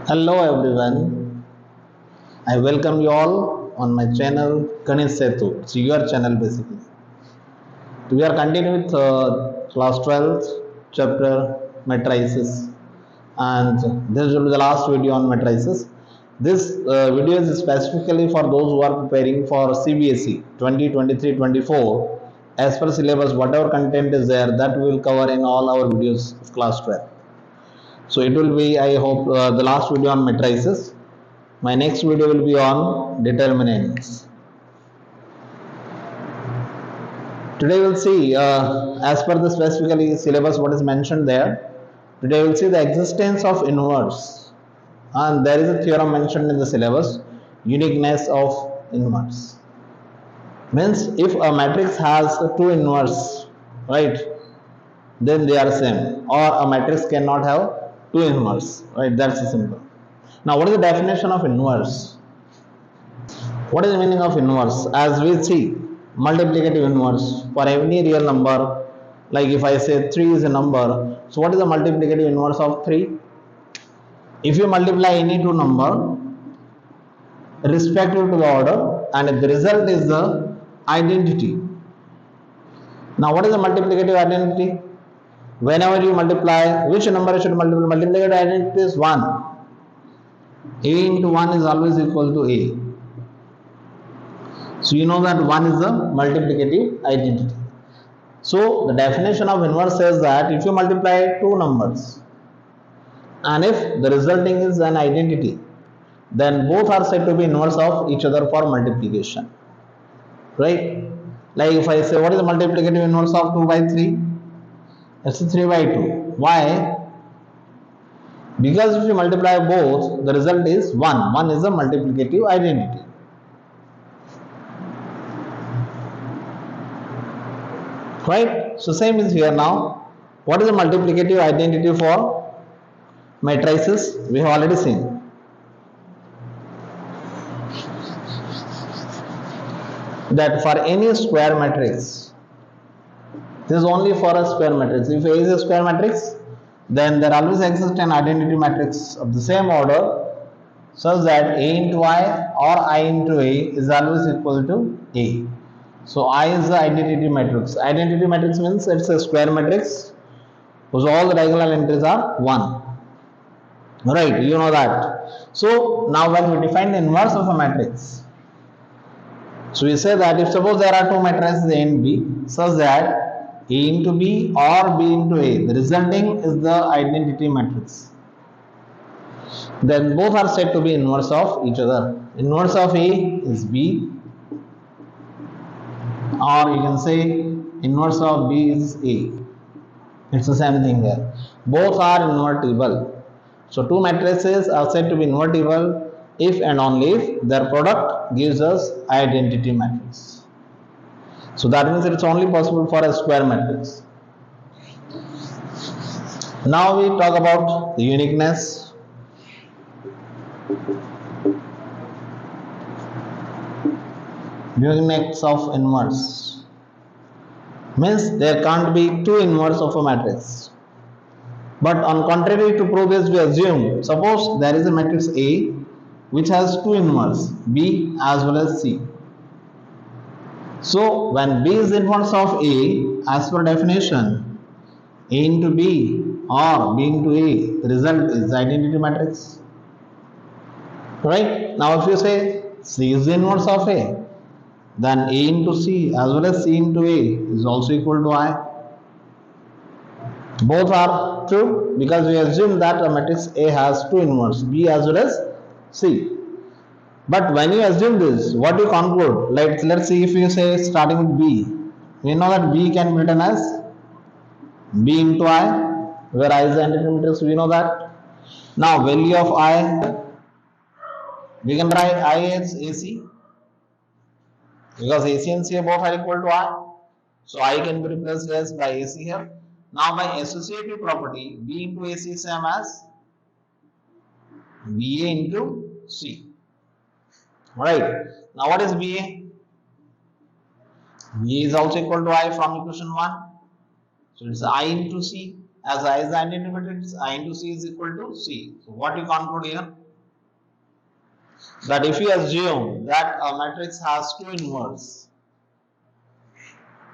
Hello everyone, I welcome you all on my channel Ganesh Setu. It's your channel basically. We are continuing with class 12th chapter matrices, and this will be the last video on matrices. This video is specifically for those who are preparing for CBSE 2023-24. As per syllabus, whatever content is there, that we will cover in all our videos of class 12. So it will be, I hope, the last video on matrices. My next video will be on determinants. Today we'll see, as per the specifically syllabus what is mentioned there. Today we'll see the existence of inverse, and there is a theorem mentioned in the syllabus, uniqueness of inverse. Means if a matrix has two inverse, right, then they are same, or a matrix cannot have two inverse, right? That's simple. Now, what is the definition of inverse? What is the meaning of inverse? As we see, multiplicative inverse for any real number, like if I say 3 is a number, so what is the multiplicative inverse of 3? If you multiply any two number respective to the order and the result is the identity. Now what is the multiplicative identity? Whenever you multiply, which number should multiply? Multiplicative identity is 1. A into 1 is always equal to A. So you know that 1 is the multiplicative identity. So the definition of inverse says that if you multiply two numbers and if the resulting is an identity, then both are said to be inverse of each other for multiplication. Right? Like if I say what is the multiplicative inverse of 2 by 3? It's 3 by 2. Why? Because if you multiply both, the result is 1. 1 is the multiplicative identity. Right? So same is here now. What is the multiplicative identity for matrices? We have already seen. That for any square matrix, this is only for a square matrix. If A is a square matrix, then there always exists an identity matrix of the same order such that A into I or I into A is always equal to A. So I is the identity matrix. Identity matrix means it's a square matrix whose all the diagonal entries are 1. Right, you know that. So now when we define the inverse of a matrix, so we say that if suppose there are two matrices A and B such that A into B or B into A, the resulting is the identity matrix, then both are said to be inverse of each other. Inverse of A is B, or you can say inverse of B is A. It's the same thing here. Both are invertible. So two matrices are said to be invertible if and only if their product gives us identity matrix. So that means it's only possible for a square matrix. Now we talk about the uniqueness. Uniqueness of inverse means there can't be two inverse of a matrix. But on contrary to prove this, we assume, suppose there is a matrix A which has two inverse, B as well as C. So when B is inverse of A, as per definition, A into B or B into A, the result is the identity matrix. Right? Now if you say C is the inverse of A, then A into C as well as C into A is also equal to I. Both are true because we assume that a matrix A has two inverse, B as well as C. But when you assume this, what do you conclude? Let's see if you say starting with B. We know that B can be written as B into I, where I is the identity matrix, we know that. Now value of I, we can write I as AC because AC and CA both are equal to I. So I can be replaced as by AC here. Now by associative property, B into AC is same as BA into C. Right. Now what is BA? BA is also equal to I from equation 1. So it's I into C As I is the identity matrix, I into C is equal to C. So what you conclude here? That if you assume that a matrix has two inverse,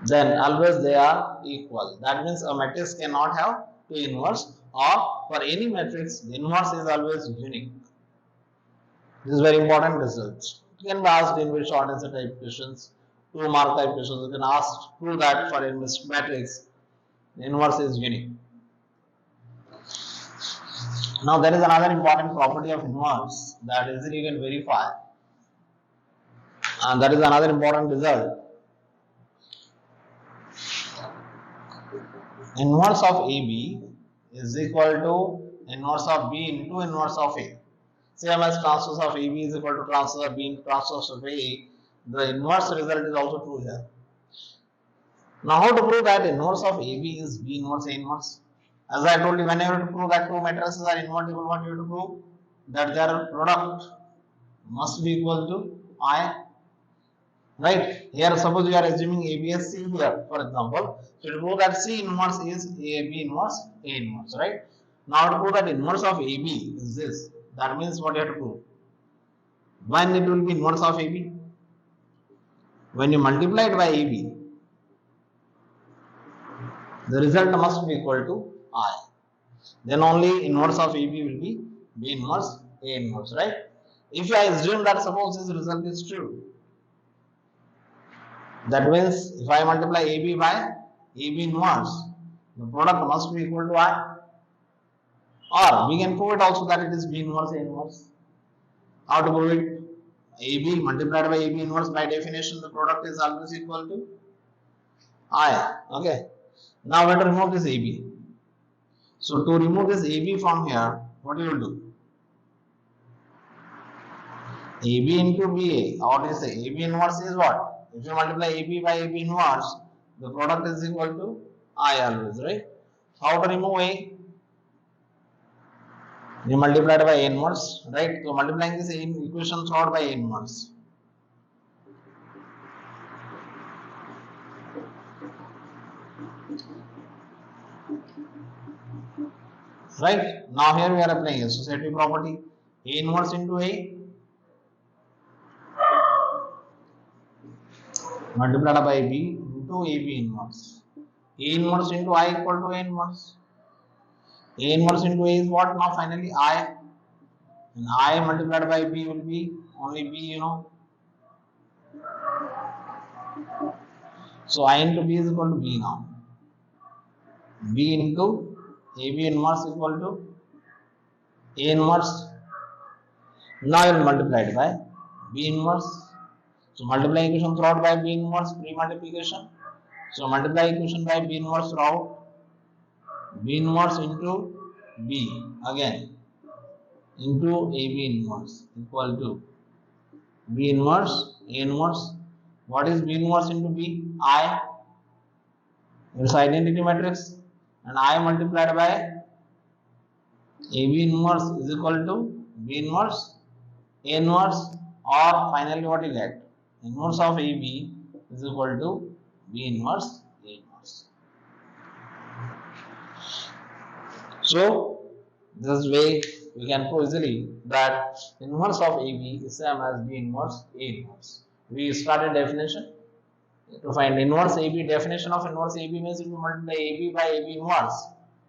then always they are equal. That means a matrix cannot have two inverse, or for any matrix, the inverse is always unique. This is very important result. You can be asked in which short answer type questions, 2 mark type questions. You can ask prove that for a matrix, the inverse is unique. Now there is another important property of inverse that easily you can verify, and that is another important result. Inverse of AB is equal to inverse of B into inverse of A. Same as transpose of AB is equal to transpose of B into transpose of A. The inverse result is also true here. Now how to prove that inverse of AB is B inverse A inverse? As I told you, whenever to prove that two matrices are invertible, what you have to prove? That their product must be equal to I. Right? Here suppose you are assuming AB as C here, for example. So to prove that C inverse is AB inverse A inverse, right? Now to prove that inverse of AB is this, that means what you have to prove? When it will be inverse of AB? When you multiply it by AB, the result must be equal to I. Then only inverse of AB will be B inverse A inverse, right? If I assume that suppose this result is true, that means if I multiply AB by AB inverse, the product must be equal to I. Or we can prove it also that it is B inverse A inverse. How to prove it? AB multiplied by AB inverse, by definition the product is always equal to I. Okay. Now we have to remove this AB. So to remove this AB from here, what you will do? AB into BA, or what is say AB inverse is what? If you multiply AB by AB inverse, the product is equal to I always, right? How to remove A? You multiplied by A inverse, right? So multiplying this equation throughout by A inverse. Right? Now here we are applying associative property. A inverse into A multiplied by B into AB inverse. A inverse into I equal to A inverse. A inverse into A is what? Now finally I. And I multiplied by B will be only B, you know. So I into B is equal to B now. B into AB inverse equal to A inverse. Now I will multiply it by B inverse. So multiply equation throughout by B inverse, pre-multiplication. So multiply equation by B inverse throughout. B inverse into B again into AB inverse equal to B inverse, A inverse. What is B inverse into B? I. It's identity matrix, and I multiplied by AB inverse is equal to B inverse, A inverse, or finally what you get? Inverse of AB is equal to B inverse, A inverse. So this way we can prove easily that inverse of AB is same as B inverse, A inverse. We started definition. To find inverse AB, definition of inverse AB means if you multiply AB by AB inverse,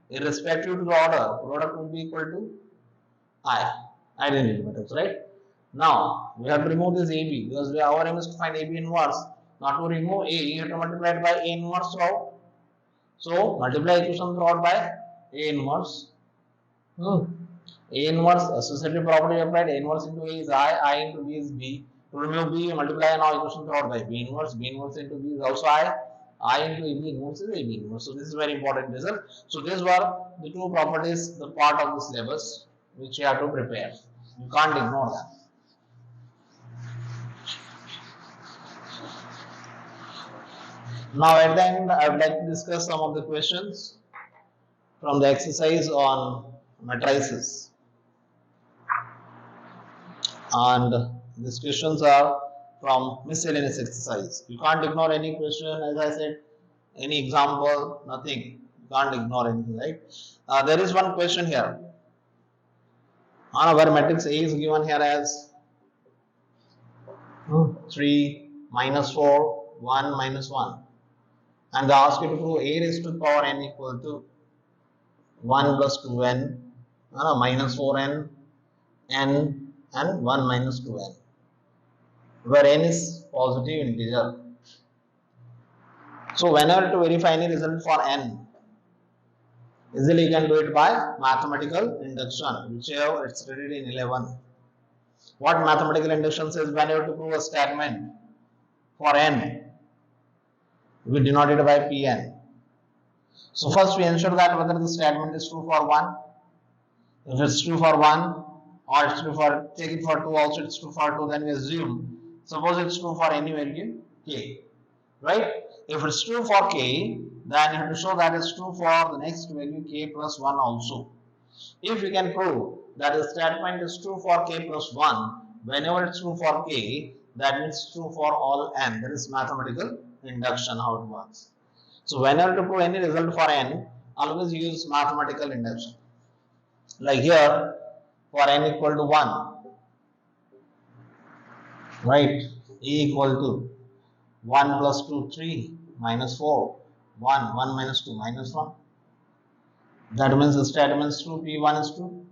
irrespective to the order, product will be equal to I. Identity matrix, right? Now we have to remove this AB because our aim is to find AB inverse. Not to remove A, you have to multiply it by A inverse throughout. So multiply equation throughout by A inverse. A inverse associative property applied. A inverse into A is I into B is B. To remove B, you multiply now equation throughout by B inverse into B is also I into AB inverse is AB inverse. So this is very important result. So these were the two properties, the part of the syllabus which you have to prepare. You can't ignore that. Now at the end, I would like to discuss some of the questions from the exercise on matrices. And these questions are from miscellaneous exercise. You can't ignore any question, as I said, any example, nothing. You can't ignore anything, right? There is one question here. Where matrix A is given here as 3 minus 4, 1 minus 1. And they ask you to prove A raised to the power n equal to 1 plus 2n, minus 4n, n, and 1 minus 2n, where n is positive integer. So whenever to verify any result for n, easily you can do it by mathematical induction, which it's written in 11. What mathematical induction says? Whenever to prove a statement for n, we denote it by Pn. So first we ensure that whether the statement is true for 1. If it's true for 1, or it's true for, take it for 2 also, it's true for 2, then we assume, suppose it's true for any value k, right? If it's true for k, then you have to show that it's true for the next value k plus 1 also. If we can prove that the statement is true for k plus 1, whenever it's true for k, that means it's true for all n. That is mathematical induction, how it works. So whenever to prove any result for n, always use mathematical induction. Like here, for n equal to 1, right? E equal to 1 plus 2, 3, minus 4, 1, 1 minus 2, minus 1. That means the statement is true, P1 is true.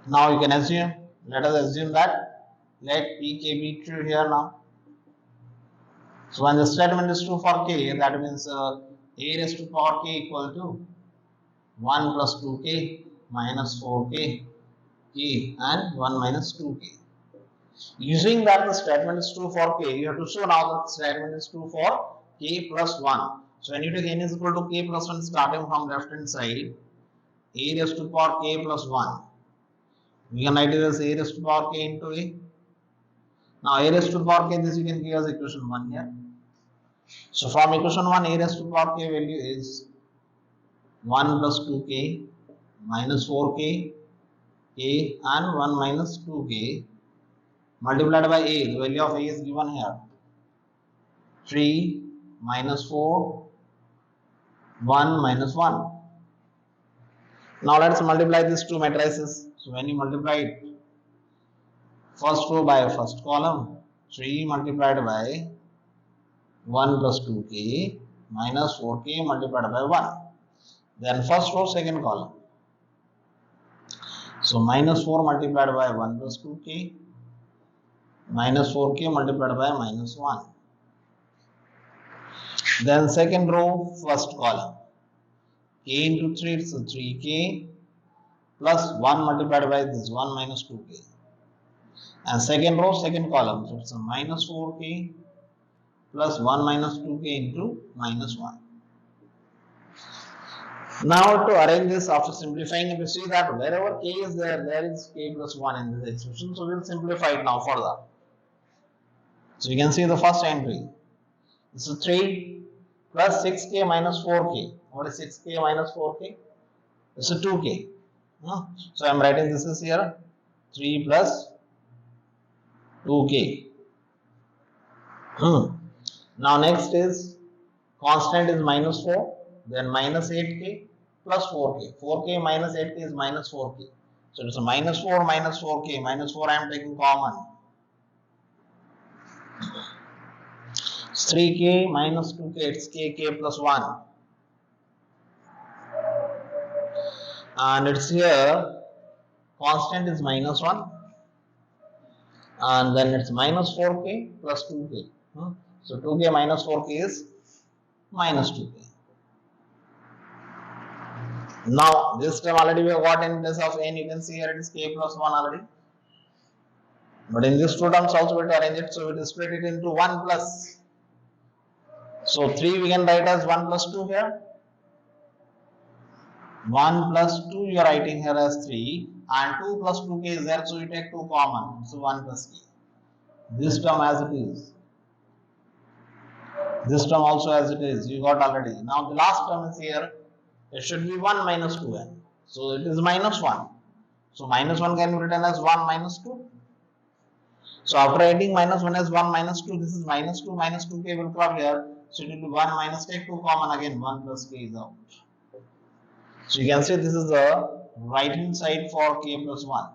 Now you can assume, let us assume that, let Pk be true here now. So when the statement is true for k, that means A raised to power k equal to 1 plus 2k minus 4k, k, and 1 minus 2k. Using that the statement is true for k, you have to show now that the statement is true for k plus 1. So when you take n is equal to k plus 1 starting from left hand side, A raised to power k plus 1. We can write it as A raised to power k into A. Now A raised to power k, this you can give as equation 1 here. So from equation 1, A raised to power k value is 1 plus 2k minus 4k, k, and 1 minus 2k multiplied by A. The value of A is given here. 3 minus 4, 1 minus 1. Now let's multiply these two matrices. So when you multiply it, first row by first column, 3 multiplied by 1 plus 2k minus 4k multiplied by 1. Then first row, second column. So minus 4 multiplied by 1 plus 2k minus 4k multiplied by minus 1. Then second row, first column. K into 3, so 3k plus 1 multiplied by this 1 minus 2k. And second row, second column, so it's a minus 4k plus 1 minus 2k into minus 1. Now to arrange this after simplifying, we see that wherever k is there, there is k plus 1 in this expression. So we'll simplify it now further. So you can see the first entry. This is 3 plus 6k minus 4k. What is 6k minus 4k? This is 2k. So I am writing this is here 3 plus 2k. Now next is constant is minus 4, then minus 8k plus 4k. 4k minus 8k is minus 4k. So it's a minus 4 minus 4k. Minus 4 I am taking common. 3k minus 2k, it's k plus 1. And it's here, constant is minus 1. And then it's minus 4k plus 2k. So 2k minus 4k is minus 2k. Now this term already we have got in place of n. You can see here it is k plus 1 already. But in these two terms also we have to arrange it. So we will split it into 1 plus. So 3 we can write as 1 plus 2 here. 1 plus 2 you are writing here as 3. And 2 plus 2k is there. So you take 2 common. So 1 plus k. This term as it is. This term also as it is. You got already. Now the last term is here. It should be 1 minus 2n. So it is minus 1. So minus 1 can be written as 1 minus 2. So after adding minus 1 as 1 minus 2, this is minus 2 minus 2k will come here. So it will be 1 minus, take 2 common again, 1 plus k is out. So you can see this is the right hand side for k plus 1.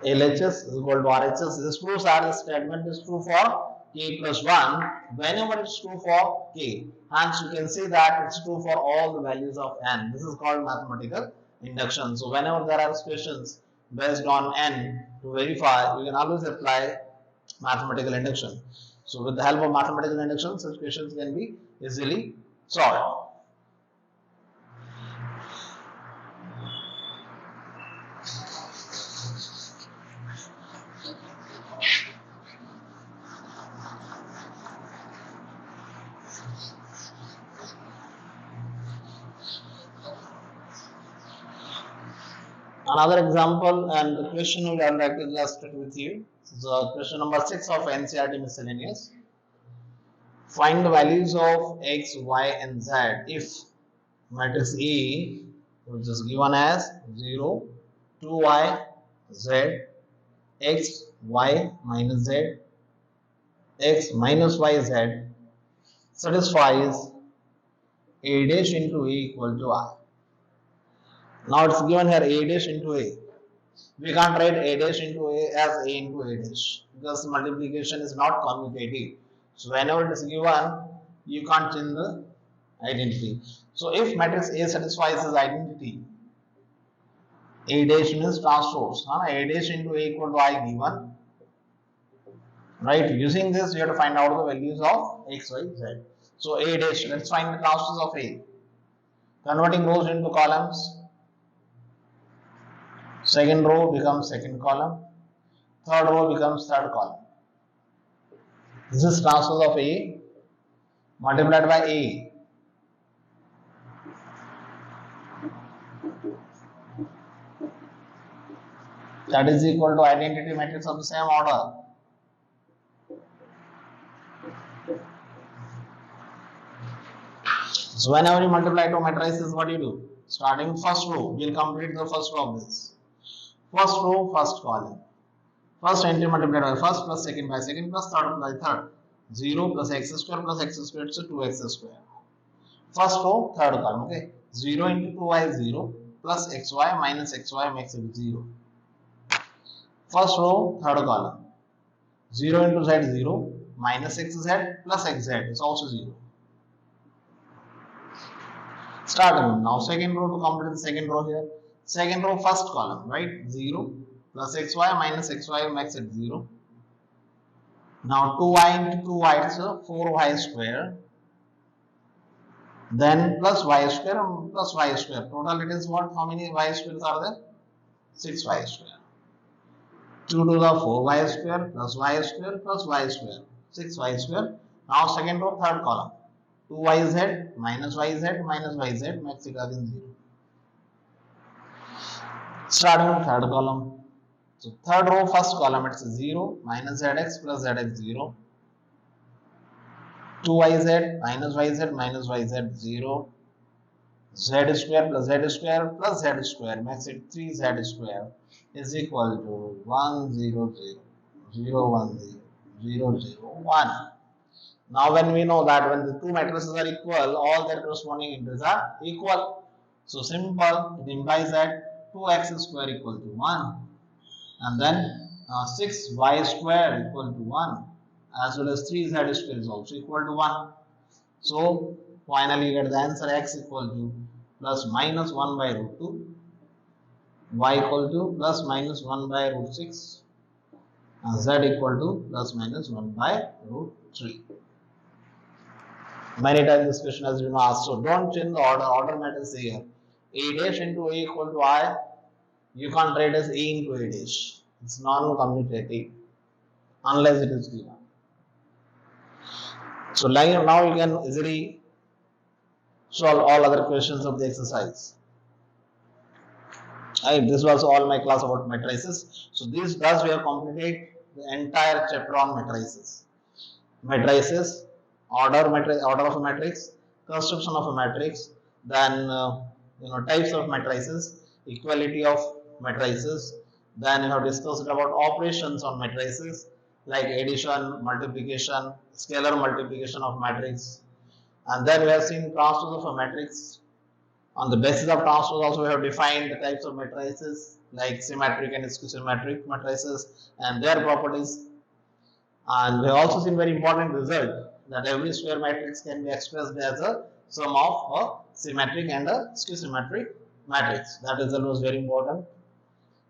LHS is equal to RHS. This proves that the statement is true for k plus 1 whenever it's true for k. Hence you can say that it's true for all the values of n. This is called mathematical induction. So whenever there are questions based on n to verify, you can always apply mathematical induction. So with the help of mathematical induction, such questions can be easily solved. Another example and the question which I would like to illustrate with you. So question number 6 of NCERT miscellaneous. Find the values of x, y, and z if matrix A, which is given as 0, 2y, z, x, y minus z, x minus y, z satisfies a dash into a equal to I. Now it's given here a dash into a. We can't write a dash into a as a into a dash because multiplication is not commutative. So whenever it is given, you can't change the identity. So if matrix A satisfies this identity, a dash means transpose. A dash into a equal to I given. Right? Using this, you have to find out the values of x, y, z. So a dash, let's find the transpose of a. Converting rows into columns. Second row becomes second column. Third row becomes third column. This is transpose of A multiplied by A. That is equal to identity matrix of the same order. So whenever you multiply two matrices, what do you do? Starting with first row, we'll complete the first row of this. First row, first column. First entry multiplied by first plus second by second plus third by third. 0 plus x square plus x square, so 2x square. First row, third column, okay. 0 into 2y is 0 plus xy minus xy makes it 0. First row, third column. 0 into z is 0 minus xz plus xz is also 0. Starting now, second row to complete the second row here. Second row, first column, right? 0 plus xy minus xy makes it 0. Now 2y into 2y is 4y square. Then plus y square plus y square. Total it is what? How many y squares are there? 6y square. 2 to the 4y square plus y square plus y square. 6y square. Now second row, third column. 2yz minus yz minus yz makes it again 0. Starting with third column. So third row, first column, it's 0 minus zx plus zx 0. 2yz minus yz minus yz 0. Z square plus z square plus z square makes it 3z square is equal to 1 0 0 0 1 0 0 0 1. Now when we know that when the two matrices are equal, all their corresponding integers are equal. So simple, it implies that 2x square equal to 1 and then 6y square equal to 1 as well as 3z square is also equal to 1. So finally you get the answer x equal to plus minus 1 by root 2, y equal to plus minus 1 by root 6, and z equal to plus minus 1 by root 3. Many times this question has been asked, so don't change the order matters here. A dash into a equal to I, you can't write as a into a dash. It's non-commutative unless it is given. So now you can easily solve all other questions of the exercise. This was all my class about matrices. So thus we have completed the entire chapter on matrices. Matrices, order of a matrix, construction of a matrix, then types of matrices, equality of matrices, Then we have discussed about operations on matrices like addition, multiplication, scalar multiplication of matrix. And then we have seen transpose of a matrix. On the basis of transpose also we have defined the types of matrices like symmetric and skew-symmetric matrices and their properties. And we have also seen very important result that every square matrix can be expressed as a sum of a symmetric and a skew-symmetric matrix. That result was very important.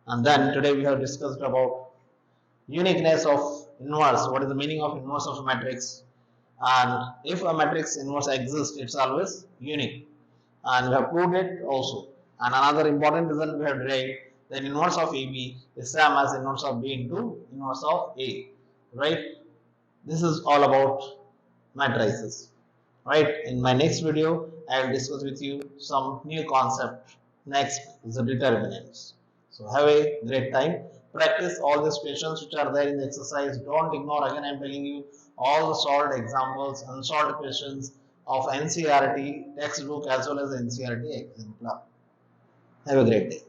And then today we have discussed about uniqueness of inverse. What is the meaning of inverse of a matrix? And if a matrix inverse exists, it's always unique. And we have proved it also. And another important result we have derived that inverse of AB is same as inverse of B into inverse of A. Right? This is all about matrices. Right? In my next video, I will discuss with you some new concept. Next is the determinants. So have a great time. Practice all these questions which are there in the exercise. Don't ignore. Again, I am telling you all the solved examples, unsolved questions of NCERT textbook as well as NCERT exemplar. Have a great day.